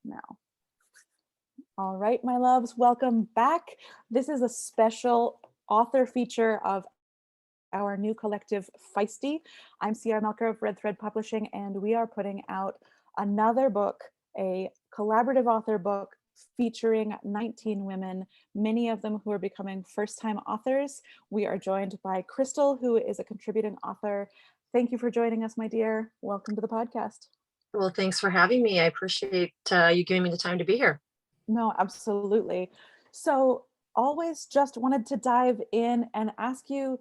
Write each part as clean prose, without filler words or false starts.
now. All right, my loves, welcome back. This is a special author feature of our new collective, FEISTY. I'm Sierra Melcher of Red Thread Publishing, and we are putting out another book, a collaborative author book featuring 19 women, many of them who are becoming first-time authors. We are joined by Crystal, who is a contributing author. Thank you for joining us, my dear. Welcome to the podcast. Well, thanks for having me. I appreciate you giving me the time to be here. No, absolutely. So always just wanted to dive in and ask you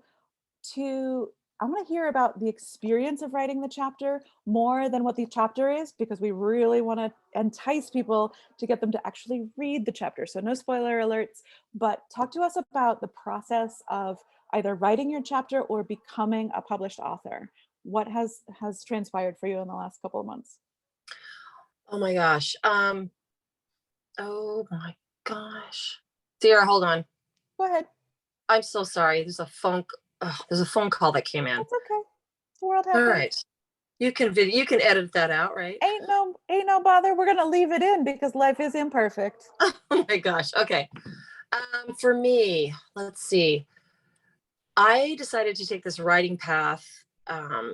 I want to hear about the experience of writing the chapter more than what the chapter is, because we really want to entice people to get them to actually read the chapter. So no spoiler alerts, but talk to us about the process of either writing your chapter or becoming a published author. What has transpired for you in the last couple of months? Oh my gosh. Sierra, hold on. Go ahead. I'm so sorry. There's a phone call that came in. That's okay. The world happens. All right. You can edit that out, right? Ain't no bother. We're gonna leave it in because life is imperfect. Oh my gosh. Okay. For me, let's see. I decided to take this writing path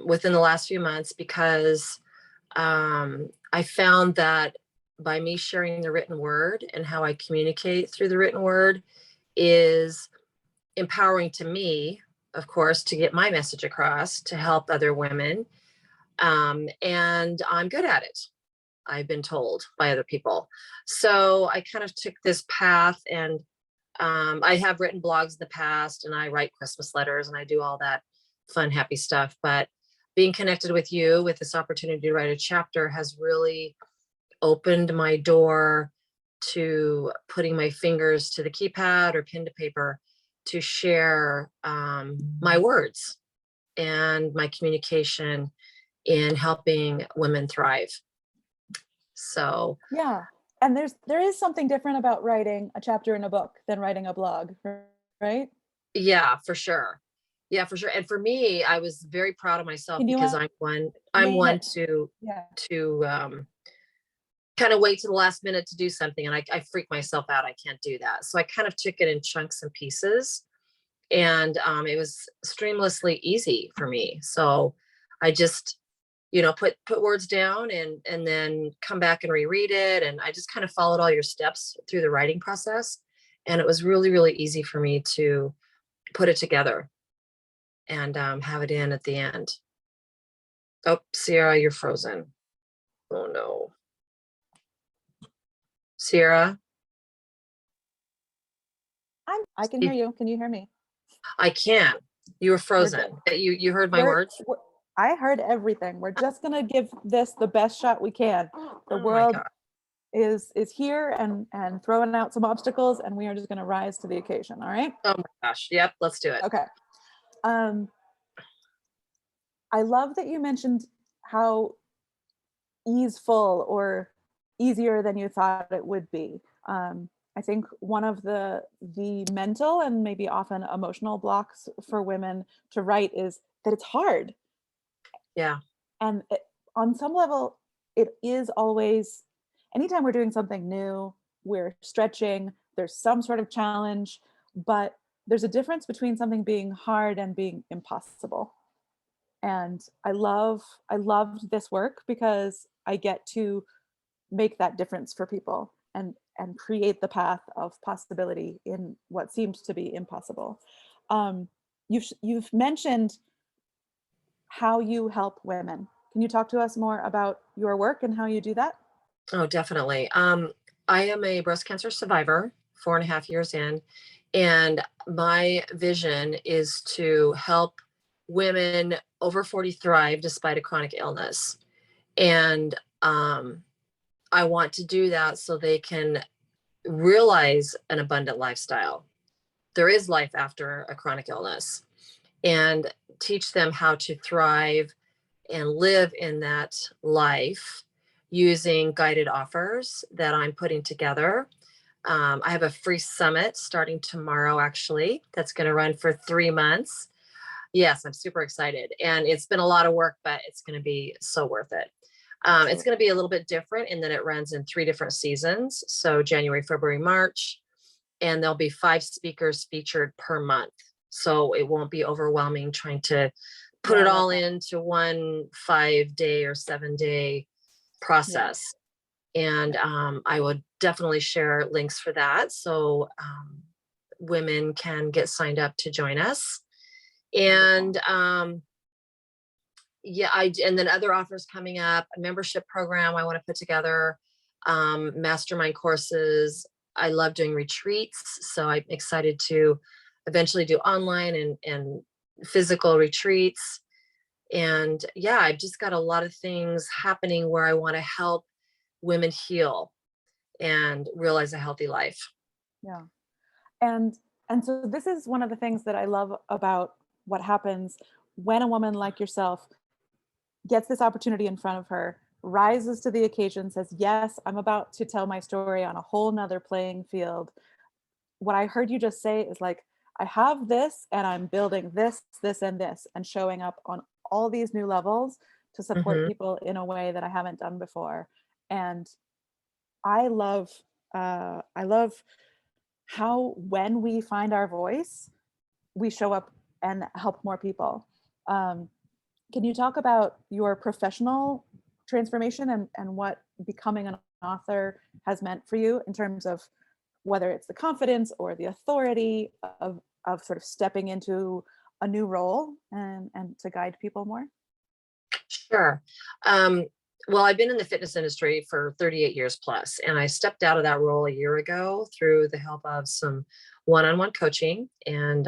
within the last few months because I found that by me sharing the written word and how I communicate through the written word is empowering to me, of course, to get my message across, to help other women. And I'm good at it, I've been told by other people. So I kind of took this path, and I have written blogs in the past, and I write Christmas letters, and I do all that fun, happy stuff. But being connected with you with this opportunity to write a chapter has really opened my door to putting my fingers to the keypad or pen to paper to share my words and my communication in helping women thrive. So yeah, and there is something different about writing a chapter in a book than writing a blog, right? Yeah, for sure. Yeah, for sure. And for me, I was very proud of myself because I'm one to kind of wait to the last minute to do something, and I freak myself out. I can't do that. So I kind of took it in chunks and pieces, and it was streamlessly easy for me. So I just, put words down and then come back and reread it. And I just kind of followed all your steps through the writing process. And it was really, really easy for me to put it together and have it in at the end. Oh, Sierra, you're frozen. Oh no. Sierra? I can hear you. Can you hear me? I can. You were frozen. You heard my words? I heard everything. We're just going to give this the best shot we can. The world is here and throwing out some obstacles, and we are just going to rise to the occasion. All right? Oh my gosh. Yep. Let's do it. Okay. I love that you mentioned how easeful or easier than you thought it would be. I think one of the mental and maybe often emotional blocks for women to write is that it's hard. Yeah. And on some level, it is always, anytime we're doing something new, we're stretching, there's some sort of challenge, but there's a difference between something being hard and being impossible. And I loved this work because I get to make that difference for people and create the path of possibility in what seems to be impossible. You've mentioned how you help women. Can you talk to us more about your work and how you do that? Oh, definitely. I am a breast cancer survivor, 4.5 years in, and my vision is to help women over 40 thrive despite a chronic illness. And I want to do that so they can realize an abundant lifestyle. There is life after a chronic illness, and teach them how to thrive and live in that life using guided offers that I'm putting together. I have a free summit starting tomorrow, actually, that's going to run for 3 months. Yes, I'm super excited. And it's been a lot of work, but it's going to be so worth it. It's going to be a little bit different in that it runs in 3 different seasons. So January, February, March, and there'll be 5 speakers featured per month. So it won't be overwhelming trying to put Yeah, it I love all that. into one 5-day or 7-day Yeah, process. And I would definitely share links for that. So women can get signed up to join us. And wonderful. yeah, and then other offers coming up, a membership program I want to put together, mastermind courses. I love doing retreats. So I'm excited to eventually do online and physical retreats. And yeah, I've just got a lot of things happening where I want to help women heal and realize a healthy life. Yeah. And and so this is one of the things that I love about what happens when a woman like yourself gets this opportunity in front of her, rises to the occasion, says, yes, I'm about to tell my story on a whole nother playing field. What I heard you just say is like, I have this and I'm building this, this, and this, and showing up on all these new levels to support Hmm. people in a way that I haven't done before. And I love, I love how when we find our voice, we show up and help more people. Um, can you talk about your professional transformation and what becoming an author has meant for you in terms of whether it's the confidence or the authority of sort of stepping into a new role and to guide people more? Sure. Um, well, I've been in the fitness industry for 38 years plus, and I stepped out of that role a year ago through the help of some one-on-one coaching and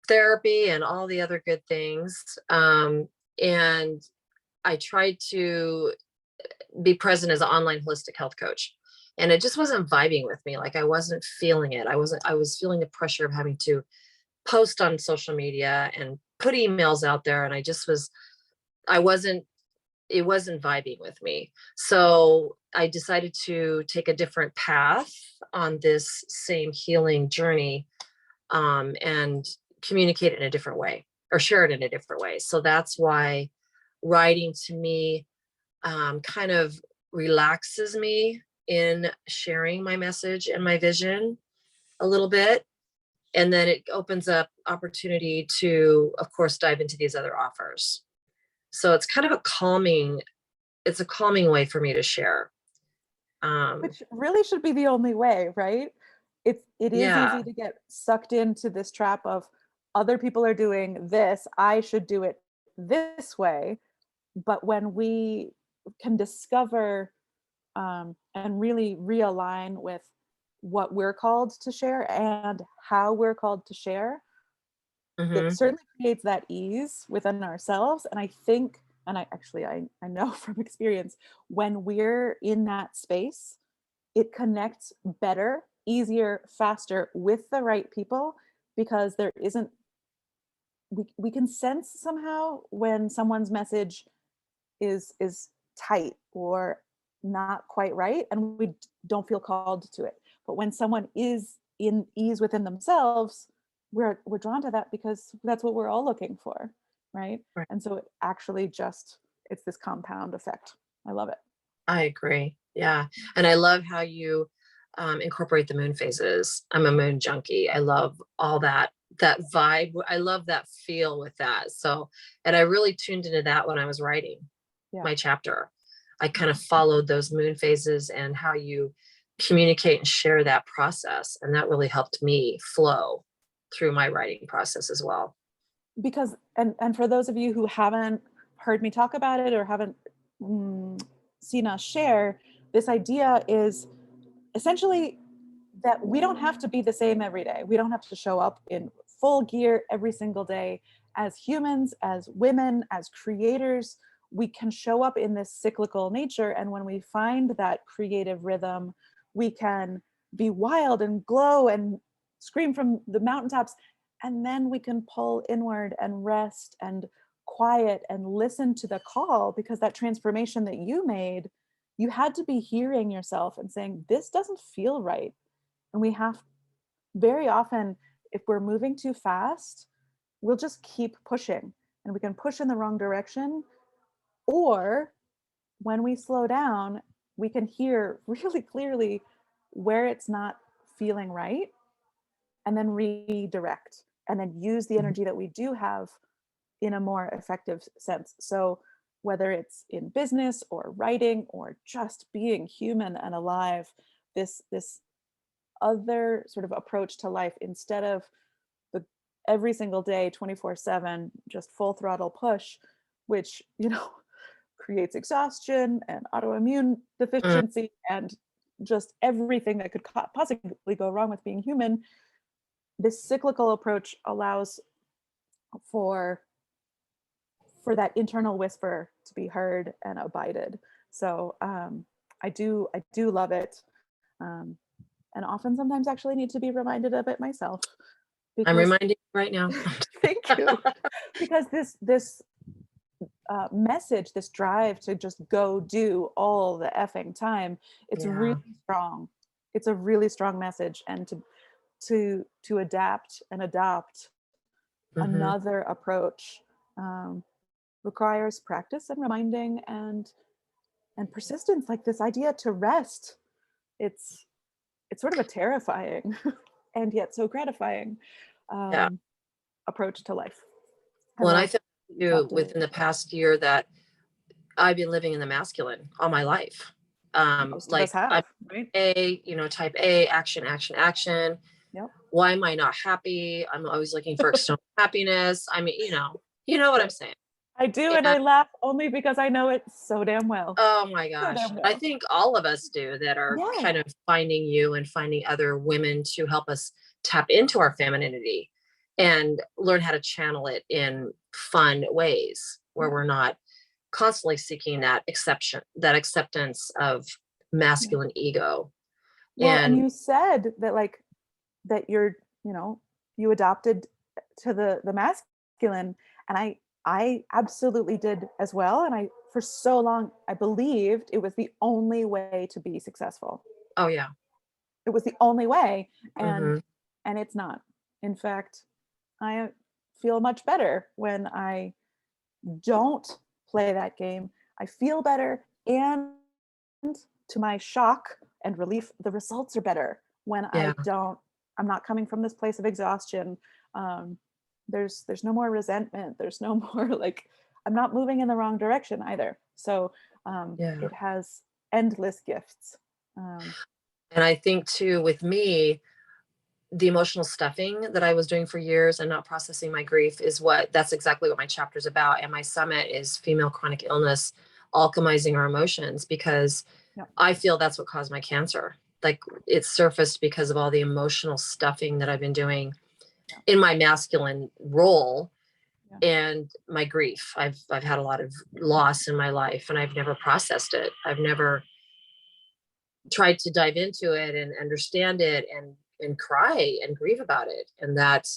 therapy and all the other good things. And I tried to be present as an online holistic health coach. And it just wasn't vibing with me. Like I wasn't feeling it. I was feeling the pressure of having to post on social media and put emails out there. And I wasn't, it wasn't vibing with me. So I decided to take a different path on this same healing journey, and communicate it in a different way or share it in a different way. So that's why writing to me kind of relaxes me in sharing my message and my vision a little bit. And then it opens up opportunity to, of course, dive into these other offers. So it's kind of it's a calming way for me to share. Um, Which really should be the only way, right? It is easy yeah. to get sucked into this trap of other people are doing this, I should do it this way. But when we can discover and really realign with what we're called to share and how we're called to share, it Hmm. certainly creates that ease within ourselves. And I think, and I know from experience, when we're in that space, it connects better, easier, faster with the right people because there isn't, we can sense somehow when someone's message is tight or not quite right and we don't feel called to it. But when someone is in ease within themselves, we're drawn to that because that's what we're all looking for, right? Right. And so it actually just, it's this compound effect. I love it. I agree. Yeah. And I love how you incorporate the moon phases. I'm a moon junkie. I love all that vibe. I love that feel with that. So, and I really tuned into that when I was writing Yeah. my chapter. I kind of followed those moon phases and how you communicate and share that process. And that really helped me flow through my writing process as well. Because and for those of you who haven't heard me talk about it or haven't mm, seen us share, this idea is essentially that we don't have to be the same every day. We don't have to show up in full gear every single day. As humans, as women, as creators, we can show up in this cyclical nature. And when we find that creative rhythm, we can be wild and glow and scream from the mountaintops. And then we can pull inward and rest and quiet and listen to the call, because that transformation that you made, you had to be hearing yourself and saying, this doesn't feel right. And we have, very often, if we're moving too fast, we'll just keep pushing and we can push in the wrong direction, or when we slow down, we can hear really clearly where it's not feeling right, and then redirect, and then use the energy that we do have in a more effective sense. So whether it's in business or writing or just being human and alive, this other sort of approach to life, instead of the every single day 24/7 just full throttle push, which, you know, creates exhaustion and autoimmune Mm, deficiency and just everything that could possibly go wrong with being human. This cyclical approach allows for that internal whisper to be heard and abided. So I do love it, um, and often sometimes actually need to be reminded of it myself, I'm because reminding you right now. thank you, because this message, this drive to just go do all the effing time, it's Yeah. really strong. It's a really strong message, and to adapt and adopt Hmm. another approach um, requires practice and reminding and persistence. Like this idea to rest, it's sort of a terrifying and yet so gratifying Yeah. um, approach to life. I Well, and I love feel too adopted within the past year that I've been living in the masculine all my life. most of us Like I'm have, right? type A, action, action, action. Yep. Why am I not happy? I'm always looking for external happiness. I mean, you know what I'm Yep. saying. I do, and And I laugh only because I know it so damn well. oh my So gosh, damn I well. think all of us do that are Yeah. kind of finding you and finding other women to help us tap into our femininity and learn how to channel it in fun ways where Yeah. we're not constantly seeking that acceptance of Yeah. masculine ego. Well, and And you said that, like, that you're, you know, you adopted to the masculine, and I absolutely did as well, and I for so long I believed it was the only way to be successful. oh yeah. It was the only way, Hmm. and it's not. In fact, I feel much better when I don't play that game. I feel better, and to my shock and relief, the results are better when Yeah. I'm not coming from this place of exhaustion. Um, there's no more resentment. There's no more like, I'm not moving in the wrong direction either. So Yeah. it has endless gifts. Um, And I think too, with me, the emotional stuffing that I was doing for years and not processing my grief that's exactly what my chapter is about. And my summit is female chronic illness, alchemizing our emotions, because yeah, I feel that's what caused my cancer. Like it surfaced because of all the emotional stuffing that I've been doing yeah, in my masculine role yeah, and my grief. I've had a lot of loss in my life and I've never processed it. I've never tried to dive into it and understand it and cry and grieve about it. And that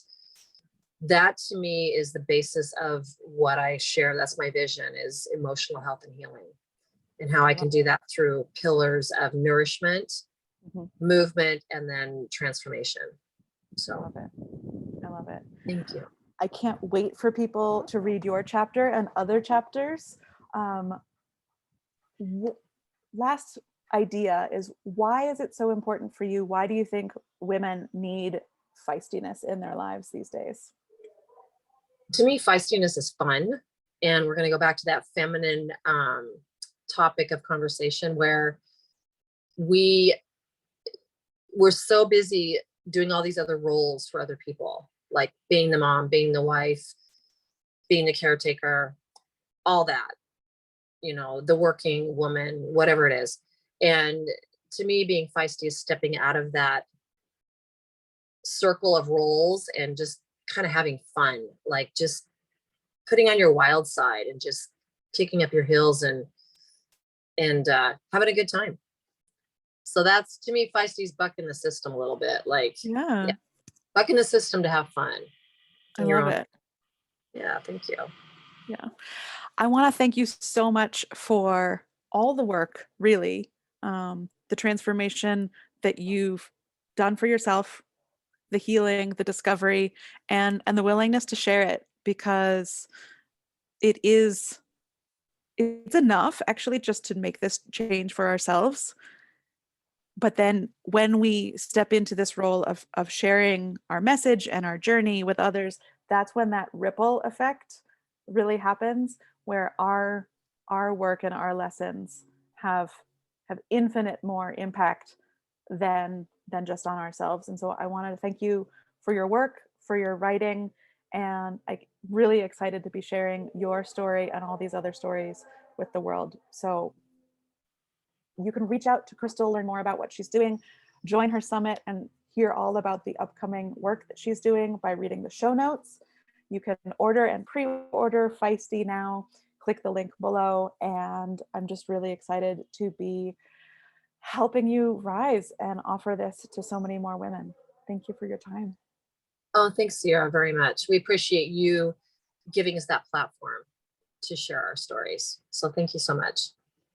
to me is the basis of what I share. That's my vision, is emotional health and healing, and how I I love can do that through pillars of nourishment, it. Mhm. movement, and then transformation. I So love it. I love it. thank you. I can't wait for people to read your chapter and other chapters. Um, Last idea is, why is it so important for you? Why do you think women need feistiness in their lives these days? To me, feistiness is fun. And we're going to go back to that feminine topic of conversation where we we're so busy doing all these other roles for other people, like being the mom, being the wife, being the caretaker, all that, the working woman, whatever it is. And to me, being feisty is stepping out of that circle of roles and just kind of having fun, like just putting on your wild side and just kicking up your heels and having a good time. So that's, to me, feisty's bucking the system a little bit. Like, yeah, Yeah, bucking the system to have fun I in your love own. it. Yeah, thank you. Yeah. I want to thank you so much for all the work, really, the transformation that you've done for yourself, the healing, the discovery, and the willingness to share it, because it is it's enough actually just to make this change for ourselves. But then when we step into this role of sharing our message and our journey with others, that's when that ripple effect really happens, where our work and our lessons have infinite more impact than just on ourselves. And so I wanted to thank you for your work, for your writing, and I'm really excited to be sharing your story and all these other stories with the world. So you can reach out to Crystal, learn more about what she's doing, join her summit, and hear all about the upcoming work that she's doing by reading the show notes. You can order and pre-order Feisty now. Click the link below, and I'm just really excited to be helping you rise and offer this to so many more women. Thank you for your time. Oh, thanks, Sierra, very much. We appreciate you giving us that platform to share our stories. So thank you so much.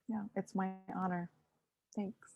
Yeah, it's my honor. Thanks.